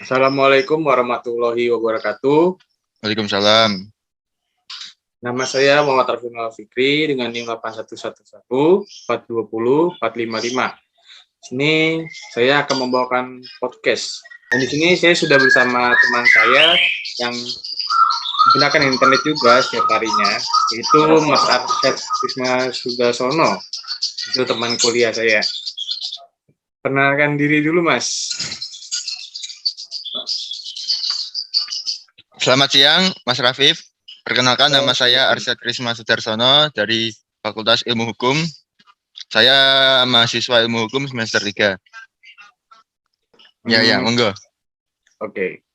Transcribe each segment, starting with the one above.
Assalamualaikum warahmatullahi wabarakatuh. Waalaikumsalam. Nama saya Muhammad Arfinal Fikri dengan NIM 8111 420 455. Di sini saya akan membawakan podcast. Dan di sini saya sudah bersama teman saya yang menggunakan internet juga setiap harinya, yaitu Mas Arsyad Krisma Sudasono. Itu teman kuliah saya. Perkenalkan diri dulu, Mas. Selamat siang, Mas Rafif. Perkenalkan, nama saya Arsyad Krisma Sudarsono dari Fakultas Ilmu Hukum. Saya mahasiswa Ilmu Hukum semester 3. Ya, monggo. Oke.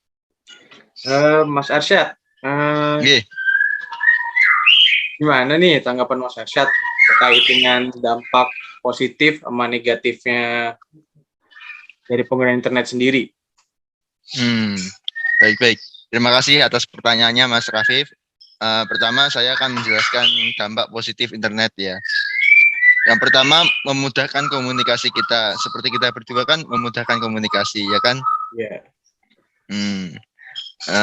Mas Arsyad, Nggih. gimana nih tanggapan Mas Arsyad terkait dengan dampak positif sama negatifnya dari penggunaan internet sendiri? Baik. Terima kasih atas pertanyaannya, Mas Rafif. Pertama, saya akan menjelaskan dampak positif internet ya. Yang pertama, memudahkan komunikasi kita. Seperti kita berdua kan memudahkan komunikasi, ya kan? Iya.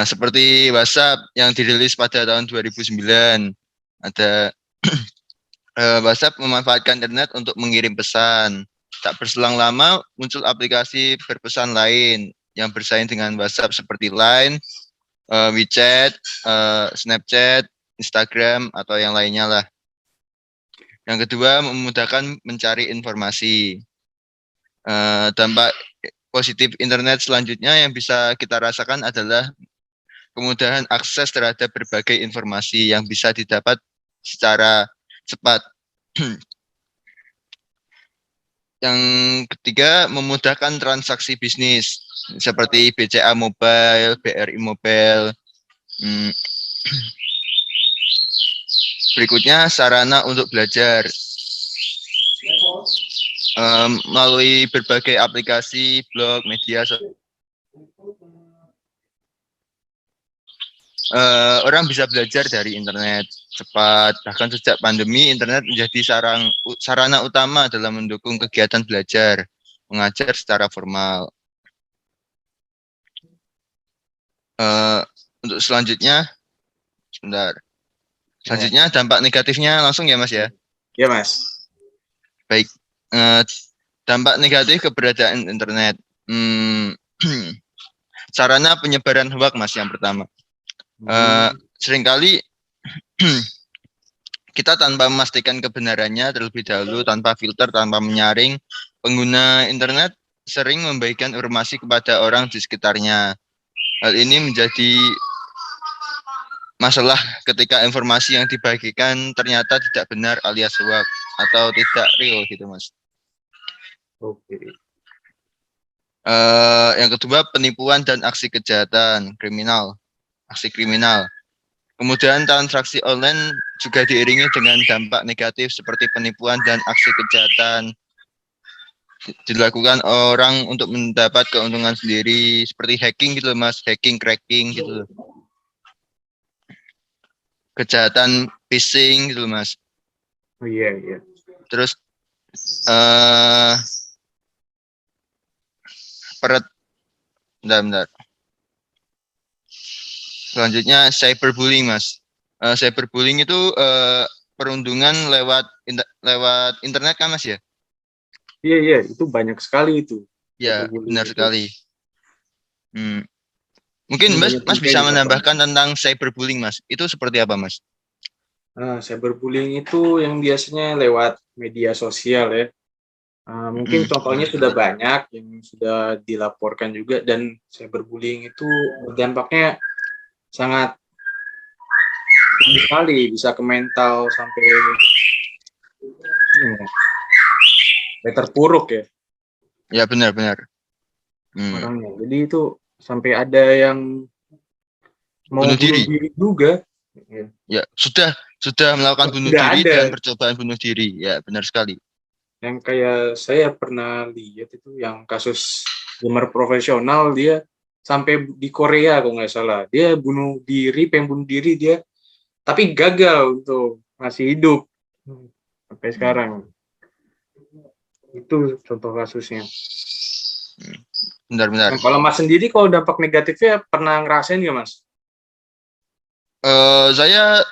Seperti WhatsApp yang dirilis pada tahun 2009. Ada WhatsApp memanfaatkan internet untuk mengirim pesan. Tak berselang lama, muncul aplikasi berpesan lain yang bersaing dengan WhatsApp seperti Line, WeChat, Snapchat, Instagram, atau yang lainnya lah. Yang kedua, memudahkan mencari informasi. Dampak positif internet selanjutnya yang bisa kita rasakan adalah kemudahan akses terhadap berbagai informasi yang bisa didapat secara cepat. Yang ketiga, memudahkan transaksi bisnis seperti BCA Mobile, BRI Mobile. Berikutnya, sarana untuk belajar melalui berbagai aplikasi, blog, media sosial. Orang bisa belajar dari internet cepat. Bahkan sejak pandemi, internet menjadi sarana utama dalam mendukung kegiatan belajar, mengajar secara formal. Untuk selanjutnya, sebentar. Selanjutnya dampak negatifnya langsung ya, Mas ya? Ya, Mas. Baik. Dampak negatif keberadaan internet. Sarana penyebaran hoax, Mas, yang pertama. Seringkali kita tanpa memastikan kebenarannya terlebih dahulu, tanpa filter, tanpa menyaring, pengguna internet sering membagikan informasi kepada orang di sekitarnya. Hal ini menjadi masalah ketika informasi yang dibagikan ternyata tidak benar alias hoax atau tidak real gitu, Mas. Oke. Yang kedua, penipuan dan aksi kejahatan kriminal. Aksi kriminal. Kemudian transaksi online juga diiringi dengan dampak negatif seperti penipuan dan aksi kejahatan dilakukan orang untuk mendapat keuntungan sendiri seperti hacking gitu, Mas, hacking, cracking gitu. Kejahatan phishing gitu, Mas. Oh iya. Terus bentar. Selanjutnya cyberbullying, Mas. Cyberbullying itu perundungan lewat internet kan, Mas ya? Iya, itu banyak sekali itu. Ya, benar sekali. Mungkin Mas bisa menambahkan tentang cyberbullying, Mas. Itu seperti apa, Mas? Cyberbullying itu yang biasanya lewat media sosial ya. Mungkin contohnya sudah banyak yang sudah dilaporkan juga, dan cyberbullying itu dampaknya sangat tinggi sekali, bisa ke mental sampai terpuruk ya. Ya, benar. Orangnya. Jadi itu sampai ada yang mau bunuh diri juga. Ya, sudah melakukan bunuh diri dan percobaan bunuh diri. Ya, benar sekali. Yang kayak saya pernah lihat itu yang kasus gamer profesional, dia sampai di Korea kalau nggak salah. Dia pengen bunuh diri dia, tapi gagal untuk masih hidup sampai sekarang. Itu contoh kasusnya. Bentar. Nah, kalau Mas sendiri kalau dampak negatifnya pernah ngerasain nggak Mas? Saya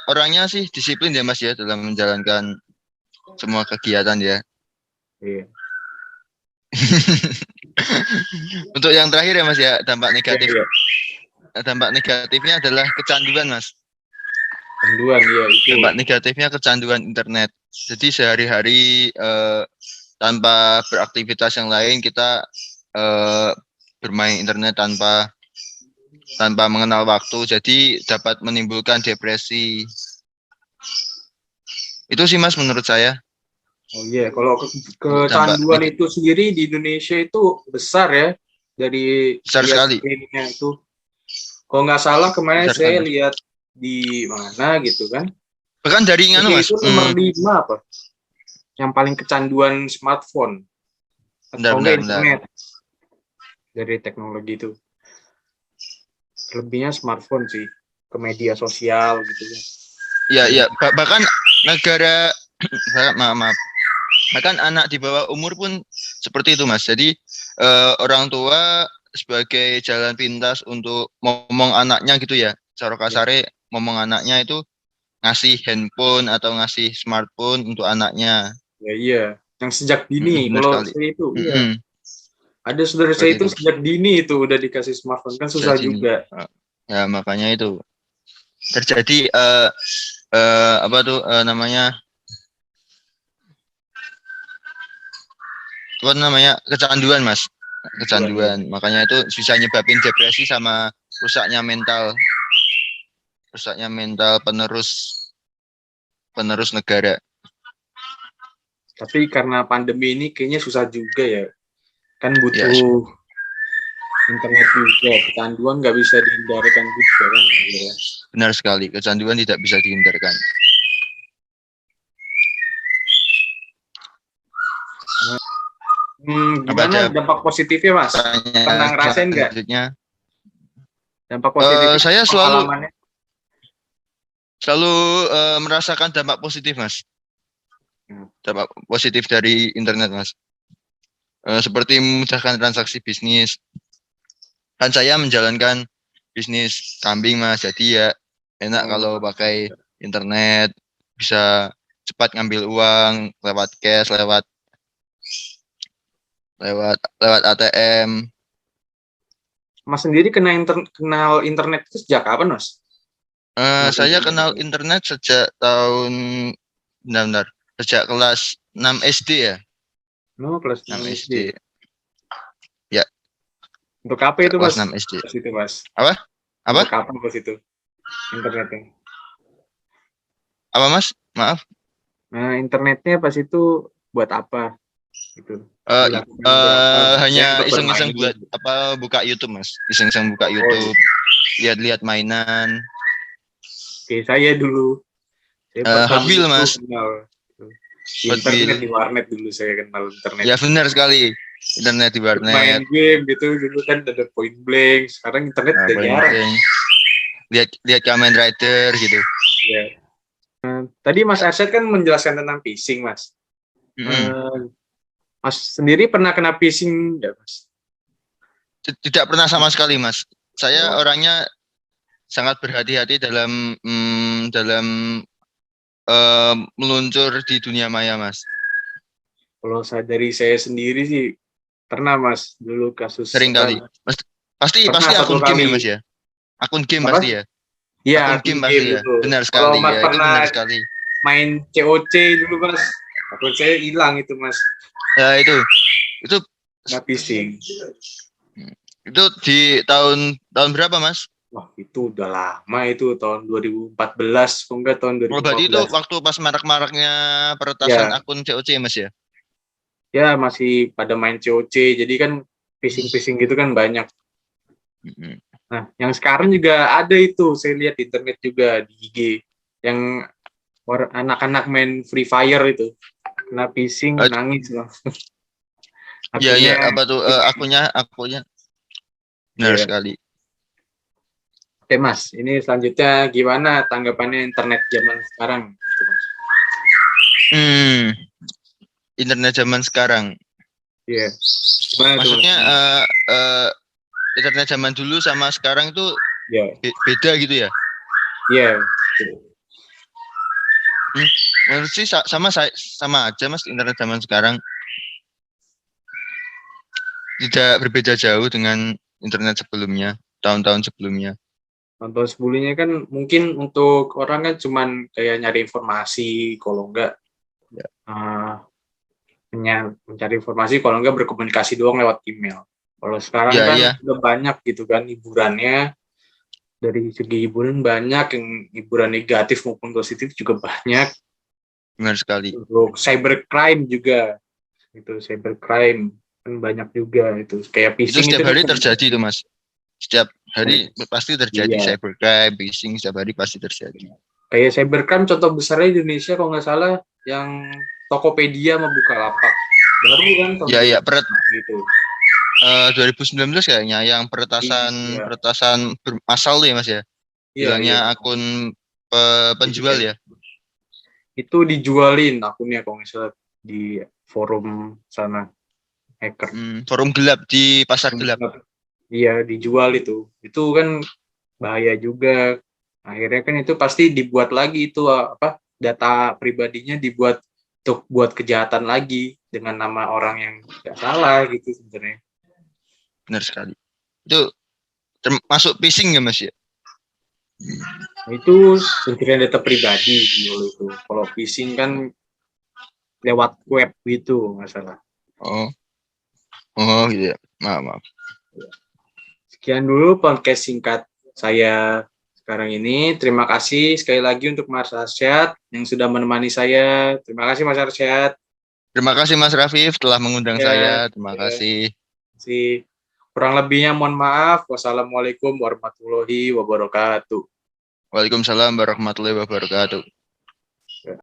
orangnya sih disiplin ya Mas ya dalam menjalankan semua kegiatan ya. Iya. Untuk yang terakhir ya Mas ya, Iya. dampak negatifnya adalah kecanduan Mas. Panduan ya itu. Dampak negatifnya kecanduan internet. Jadi sehari-hari tanpa beraktivitas yang lain kita bermain internet tanpa mengenal waktu, jadi dapat menimbulkan depresi. Itu sih Mas menurut saya. Oh iya, kalau Untuk dampak kecanduan itu sendiri di Indonesia itu besar ya, dari besar lihat sekali. screening-nya itu. Kalau nggak salah kemarin Besar saya sekali. lihat di mana gitu kan, Bahkan dari Mas. itu nomor 5 apa? Yang paling kecanduan smartphone atau enggak internet dari teknologi itu. Lebihnya smartphone sih, ke media sosial gitu kan. Ya. Bahkan negara maaf. Bahkan anak di bawah umur pun seperti itu Mas. Jadi orang tua sebagai jalan pintas untuk ngomong anaknya gitu ya. Cara kasare ngomong anaknya itu ngasih handphone atau ngasih smartphone untuk anaknya. Ya iya, yang sejak dini. Benar Kalau sekali. saya itu, iya. Ada saudara saya itu sejak dini itu udah dikasih smartphone kan susah juga. Ya makanya itu terjadi apa tuh namanya kecanduan Mas, kecanduan. Makanya itu bisa nyebabin depresi sama rusaknya mental penerus negara. Tapi karena pandemi ini kayaknya susah juga ya, kan butuh internet juga, kecanduan nggak bisa dihindarkan juga kan. Ya. Benar sekali, kecanduan tidak bisa dihindarkan. Gimana dampak positifnya Mas? Pernah ngerasain nggak? Dampak positifnya? Saya selalu merasakan dampak positif Mas. Dampak positif dari internet Mas. Seperti memudahkan transaksi bisnis. Kan saya menjalankan bisnis kambing Mas, jadi ya enak kalau pakai internet, bisa cepat ngambil uang lewat cash, lewat ATM. Mas sendiri kenal internet itu sejak kapan Mas? Saya kenal internet sejak tahun sejak kelas 6 SD ya. Kelas 6 SD. Ya. Untuk apa itu Mas? Kelas 6 SD. Pas itu Mas. Apa? Untuk kapan pas itu internetnya? Apa Mas? Maaf. Nah, internetnya pas itu buat apa? Gitu. Hanya iseng-iseng buat apa buka YouTube Mas. Iseng-iseng buka YouTube. Lihat-lihat mainan. Oke, saya dulu. Hot Wheels Mas. Internet di warnet dulu saya kenal internet. Ya benar sekali. Internet di warnet. Main game gitu dulu kan ada Point Blank. Sekarang internet udah jarang. Lihat Kamen Rider gitu. Ya. Tadi Mas Arsyad kan menjelaskan tentang phishing Mas. Mas sendiri pernah kena phishing nggak Mas? Tidak pernah sama sekali Mas. Saya orangnya sangat berhati-hati dalam meluncur di dunia maya Mas. Kalau dari saya sendiri sih pernah Mas dulu kasus. Sering kali. Mas, pasti akun game ya Mas ya. Akun game pasti ya. Iya, akun game pasti ya. Benar sekali. Kalau Mas ya, pernah benar sekali. Main COC dulu Mas, akun saya hilang itu Mas. Ya itu phishing. Itu di tahun berapa Mas? Wah itu udah lama itu tahun 2014, enggak tahun 2015. Berarti itu waktu pas marak-maraknya peretasan akun COC Mas ya? Ya masih pada main COC, jadi kan phishing gitu kan banyak. Nah yang sekarang juga ada itu, saya lihat di internet juga di IG, yang anak-anak main Free Fire itu kena phishing nangis loh. Iya apa tuh akunnya benar sekali. Oke Mas, ini selanjutnya gimana tanggapannya internet zaman sekarang gitu Mas? Internet zaman sekarang. Iya. Gimana tuh, Maksudnya Mas? internet zaman dulu sama sekarang itu Iya. beda gitu ya? Iya. Menurut sih sama aja Mas, internet zaman sekarang tidak berbeda jauh dengan internet sebelumnya, tahun-tahun sebelumnya. Contoh sebelumnya kan mungkin untuk orang kan cuman kayak nyari informasi, kalau enggak Ya, eh, mencari informasi, kalau enggak berkomunikasi doang lewat email. Kalau sekarang ya, kan ya, udah banyak gitu kan hiburannya, dari segi hiburan banyak, yang hiburan negatif maupun positif juga banyak. benar sekali. Untuk cybercrime juga, itu cybercrime kan banyak juga, itu kayak Itu phishing itu setiap kan hari sebenarnya. terjadi itu Mas. Setiap hari pasti terjadi Iya, cybercrime, phishing setiap hari pasti terjadi. kayak cybercrime contoh besarnya di Indonesia kalau nggak salah yang Tokopedia sama Bukalapak baru kan tahun Ya, ya, 2000 gitu. 2019 kayaknya yang peretasan Iya, peretasan massal tuh ya Mas ya. iya, iya. Hilangnya akun penjual ya. Itu dijualin akunnya kalau nggak salah di forum sana, hacker. Forum gelap di pasar gelap. Iya, dijual itu. Itu kan bahaya juga. Akhirnya kan itu pasti dibuat lagi itu apa, data pribadinya dibuat untuk buat kejahatan lagi dengan nama orang yang nggak salah gitu sebenarnya. Benar sekali. Itu termasuk phishing ya Mas ya? Nah, itu pencurian data pribadi dulu itu. Kalau phishing kan lewat web gitu, nggak salah. Oh, oh gitu ya. Maaf, maaf. Sekian dulu podcast singkat saya sekarang ini. Terima kasih sekali lagi untuk Mas Arsyad yang sudah menemani saya. Terima kasih Mas Arsyad. Terima kasih Mas Rafif telah mengundang Ya, saya. Terima ya. kasih. Si kurang lebihnya mohon maaf. Wassalamualaikum warahmatullahi wabarakatuh. Waalaikumsalam warahmatullahi wabarakatuh.